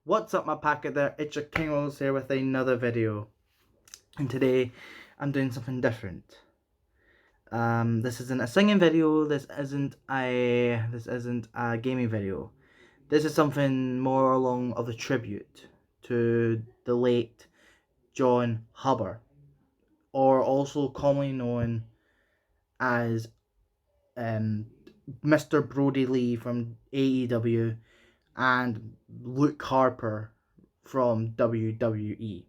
What's up, my packet there? It's your King Rolls here with another video, and today I'm doing something different. This isn't a singing video. This isn't a gaming video. This is something more along of a tribute to the late John Huber, or also commonly known as Mr. Brodie Lee from AEW and Luke Harper from WWE.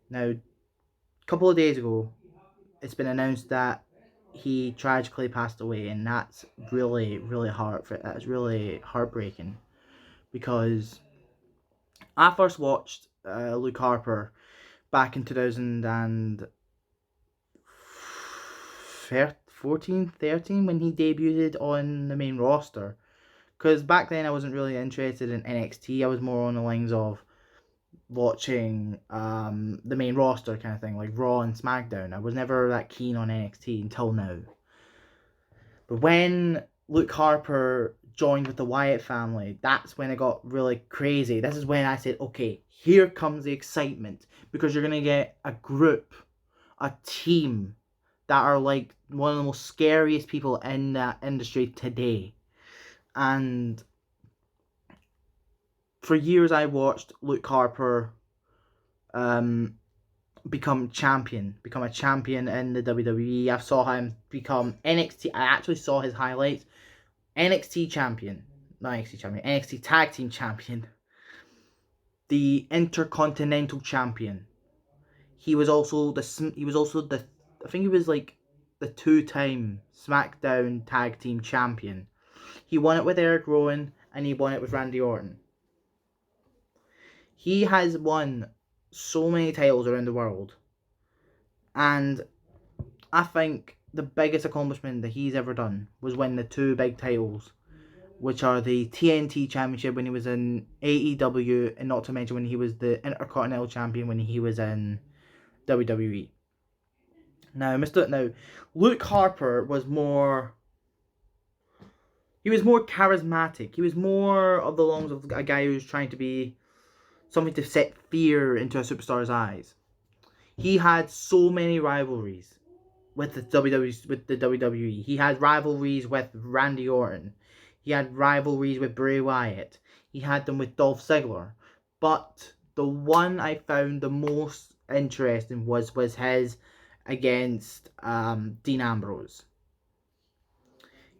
Now, a couple of days ago, it's been announced that he tragically passed away, and that's really, really that's really heartbreaking, because I first watched Luke Harper back in 2014-13 when he debuted on the main roster. Because back then I wasn't really interested in NXT. I was more on the lines of watching the main roster kind of thing, like Raw and SmackDown. I was never that keen on NXT until now. But when Luke Harper joined with the Wyatt family, that's when it got really crazy. This is when I said, okay, here comes the excitement, because you're going to get a group, a team that are like one of the most scariest people in that industry today. And for years I watched Luke Harper become a champion in the WWE. I saw him become NXT. I actually saw his highlights. NXT champion, not NXT champion, NXT tag team champion, the Intercontinental champion. He was also the I think he was like the 2-time SmackDown tag team champion. He won it with Eric Rowan and he won it with Randy Orton. He has won so many titles around the world, and I think the biggest accomplishment that he's ever done was win the 2 big titles, which are the TNT Championship when he was in AEW, and not to mention when he was the Intercontinental Champion when he was in WWE. Now, Luke Harper was more charismatic. He was more of the lungs of a guy who was trying to be something to set fear into a superstar's eyes. He had so many rivalries with the WWE. He had rivalries with Randy Orton. He had rivalries with Bray Wyatt. He had them with Dolph Ziggler. But the one I found the most interesting was his against Dean Ambrose.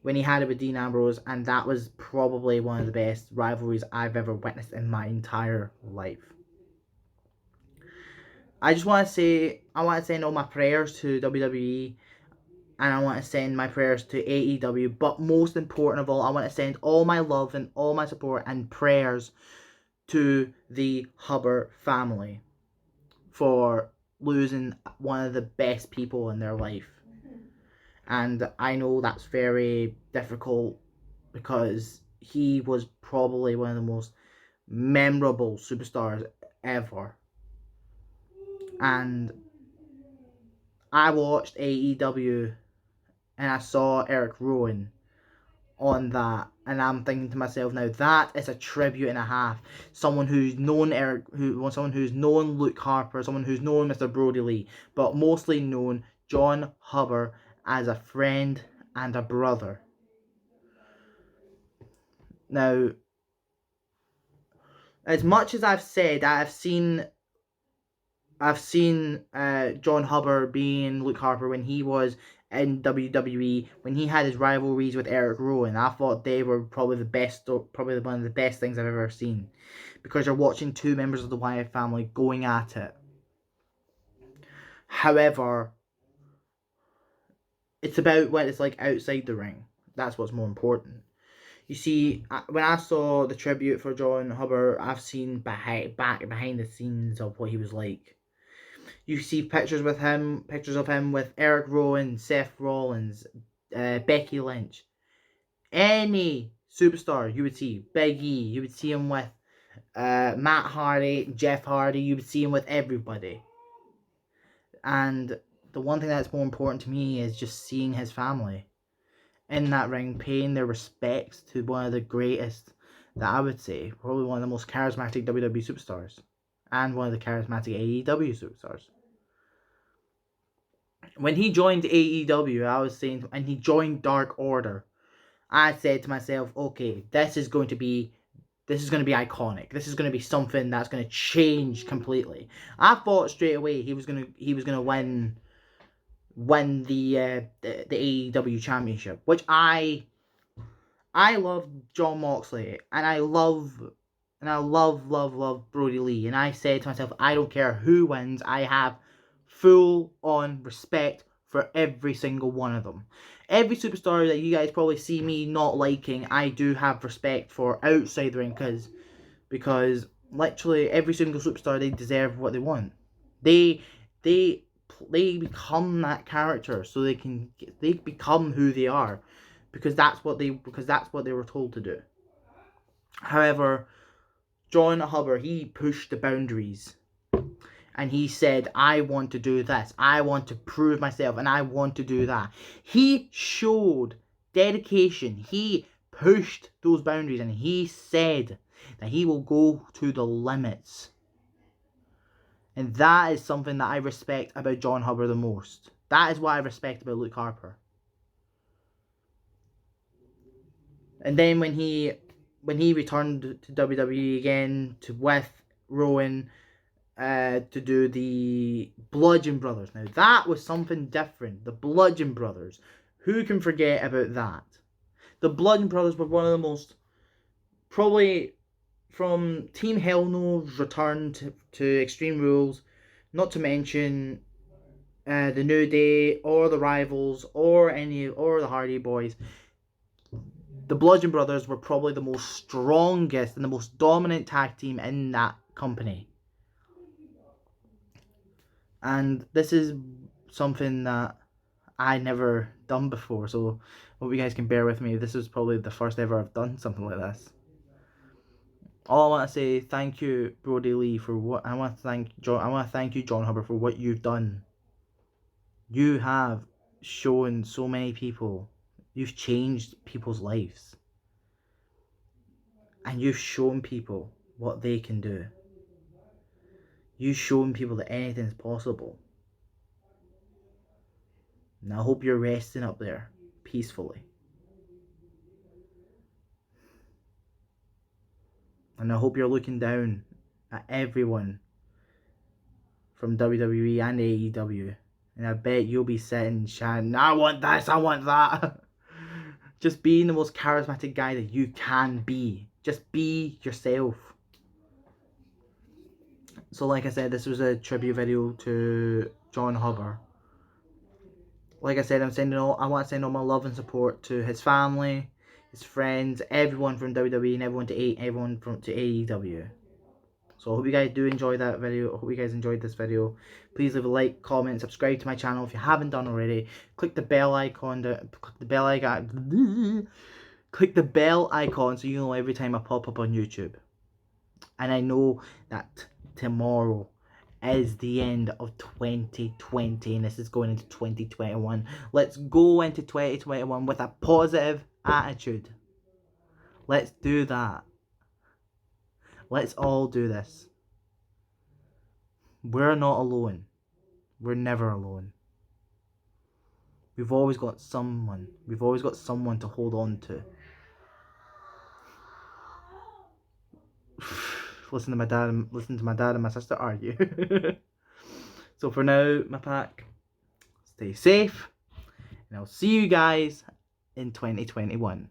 When he had it with Dean Ambrose, and that was probably one of the best rivalries I've ever witnessed in my entire life. I want to send all my prayers to WWE, and I want to send my prayers to AEW, but most important of all, I want to send all my love and all my support and prayers to the Huber family for losing one of the best people in their life. And I know that's very difficult, because he was probably one of the most memorable superstars ever. And I watched AEW and I saw Eric Rowan on that, and I'm thinking to myself, now that is a tribute and a half. Someone who's known someone who's known Luke Harper, someone who's known Mr. Brodie Lee, but mostly known John Huber as a friend and a brother. Now, as much as I've said, I've seen John Huber being Luke Harper when he was in WWE, when he had his rivalries with Eric Rowan. I thought they were probably one of the best things I've ever seen, because you're watching 2 members of the Wyatt family going at it. However, it's about what it's like outside the ring. That's what's more important. You see, when I saw the tribute for John Huber, I've seen behind the scenes of what he was like. You see pictures of him with Eric Rowan, Seth Rollins, Becky Lynch. Any superstar you would see, Big E, you would see him with Matt Hardy, Jeff Hardy, you would see him with everybody. And the one thing that's more important to me is just seeing his family in that ring, paying their respects to one of the greatest that I would say probably one of the most charismatic WWE superstars and one of the charismatic AEW superstars. When he joined AEW, I was saying, and he joined Dark Order, I said to myself, okay, this is going to be iconic. This is going to be something that's going to change completely. I thought straight away he was going to win the AEW championship, which I love Jon Moxley, and I love Brodie Lee, and I said to myself, I don't care who wins, I have full on respect for every single one of them. Every superstar that you guys probably see me not liking, I do have respect for outside the ring, because literally every single superstar, they deserve what they want. They become that character so they become who they are, because that's what they were told to do. However, John Hubbard, he pushed the boundaries, and he said, I want to do this, I want to prove myself, and I want to do that. He showed dedication, he pushed those boundaries, and he said that he will go to the limits. And that is something that I respect about John Hubbard the most. That is what I respect about Luke Harper. And then when he returned to WWE again with Rowan to do the Bludgeon Brothers. Now that was something different. The Bludgeon Brothers. Who can forget about that? The Bludgeon Brothers were one of the most, probably from Team Hell No's return to Extreme Rules, not to mention the New Day or the Rivals or the Hardy Boys. The Bludgeon Brothers were probably the most strongest and the most dominant tag team in that company. And this is something that I never done before, so I hope you guys can bear with me. This is probably the first ever I've done something like this. All I want to say, thank you, Brodie Lee, for what I want to thank you, John Hubbard, for what you've done. You have shown so many people. You've changed people's lives. And you've shown people what they can do. You've shown people that anything is possible. And I hope you're resting up there peacefully. And I hope you're looking down at everyone from WWE and AEW. And I bet you'll be sitting chanting, I want this, I want that. Just being the most charismatic guy that you can be. Just be yourself. So like I said, this was a tribute video to John Hubbard. Like I said, I want to send all my love and support to his family, his friends, everyone from WWE, and everyone to AEW. So I hope you guys do enjoy that video. I hope you guys enjoyed this video. Please leave a like, comment, subscribe to my channel if you haven't done already. Click the bell icon. Click the bell icon so you know every time I pop up on YouTube. And I know that tomorrow is the end of 2020 and this is going into 2021. Let's go into 2021 with a positive attitude. Let's do that. Let's all do this. We're not alone. We're never alone. We've always got someone. We've always got someone to hold on to. Listen to my dad and my sister argue. So for now, my pack, stay safe, and I'll see you guys in 2021.